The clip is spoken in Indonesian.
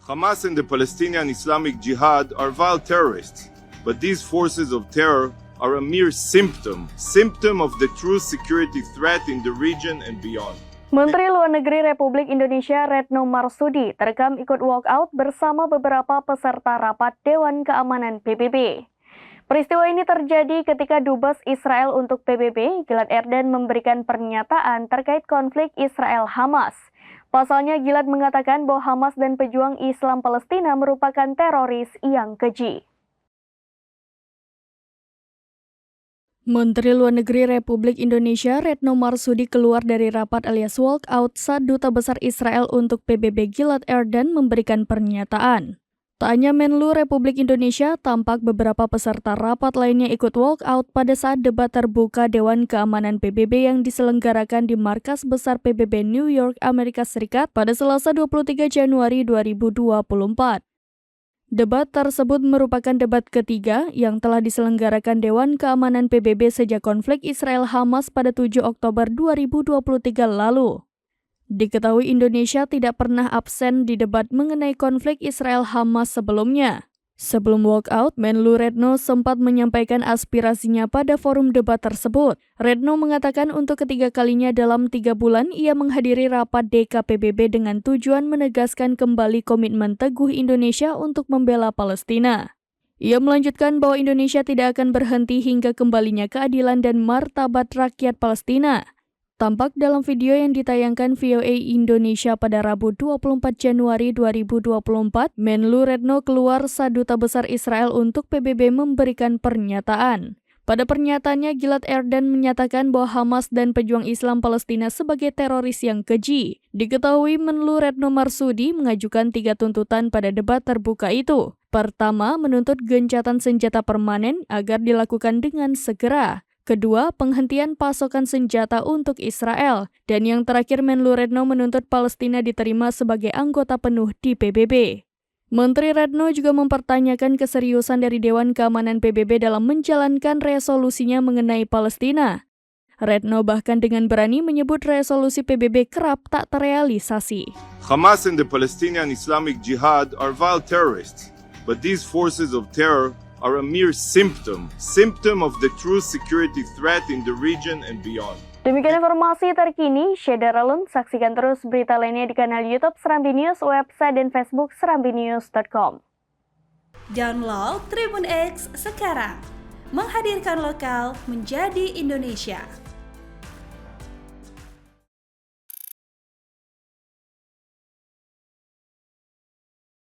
Hamas and the Palestinian Islamic Jihad are vile terrorists, but these forces of terror are a mere symptom of the true security threat in the region and beyond. Menteri Luar Negeri Republik Indonesia Retno Marsudi terekam ikut walkout bersama beberapa peserta rapat Dewan Keamanan PBB. Peristiwa ini terjadi ketika Dubes Israel untuk PBB, Gilad Erdan, memberikan pernyataan terkait konflik Israel-Hamas. Pasalnya, Gilad mengatakan bahwa Hamas dan pejuang Islam Palestina merupakan teroris yang keji. Menteri Luar Negeri Republik Indonesia Retno Marsudi keluar dari rapat alias walkout saat Duta Besar Israel untuk PBB Gilad Erdan memberikan pernyataan. Tak hanya Menlu Republik Indonesia, tampak beberapa peserta rapat lainnya ikut walkout pada saat debat terbuka Dewan Keamanan PBB yang diselenggarakan di Markas Besar PBB New York, Amerika Serikat pada Selasa 23 Januari 2024. Debat tersebut merupakan debat ketiga yang telah diselenggarakan Dewan Keamanan PBB sejak konflik Israel-Hamas pada 7 Oktober 2023 lalu. Diketahui Indonesia tidak pernah absen di debat mengenai konflik Israel-Hamas sebelumnya. Sebelum walkout, Menlu Retno sempat menyampaikan aspirasinya pada forum debat tersebut. Retno mengatakan untuk ketiga kalinya dalam 3 bulan ia menghadiri rapat DKPBB dengan tujuan menegaskan kembali komitmen teguh Indonesia untuk membela Palestina. Ia melanjutkan bahwa Indonesia tidak akan berhenti hingga kembalinya keadilan dan martabat rakyat Palestina. Tampak dalam video yang ditayangkan VOA Indonesia pada Rabu 24 Januari 2024, Menlu Retno keluar saat Duta Besar Israel untuk PBB memberikan pernyataan. Pada pernyataannya, Gilad Erdan menyatakan bahwa Hamas dan pejuang Islam Palestina sebagai teroris yang keji. Diketahui Menlu Retno Marsudi mengajukan 3 tuntutan pada debat terbuka itu. Pertama, menuntut gencatan senjata permanen agar dilakukan dengan segera. Kedua, penghentian pasokan senjata untuk Israel. Dan yang terakhir, Menlu Retno menuntut Palestina diterima sebagai anggota penuh di PBB. Menteri Retno juga mempertanyakan keseriusan dari Dewan Keamanan PBB dalam menjalankan resolusinya mengenai Palestina. Retno bahkan dengan berani menyebut resolusi PBB kerap tak terrealisasi. Hamas and the Palestinian Islamic Jihad are vile terrorists, but these forces of terror are a mere symptom of the true security threat in the region and beyond. Demikian informasi terkini, Syedar Alun. Saksikan terus berita lainnya di kanal YouTube Serambi News, website dan Facebook serambinews.com. Download Tribun X sekarang, menghadirkan lokal menjadi Indonesia.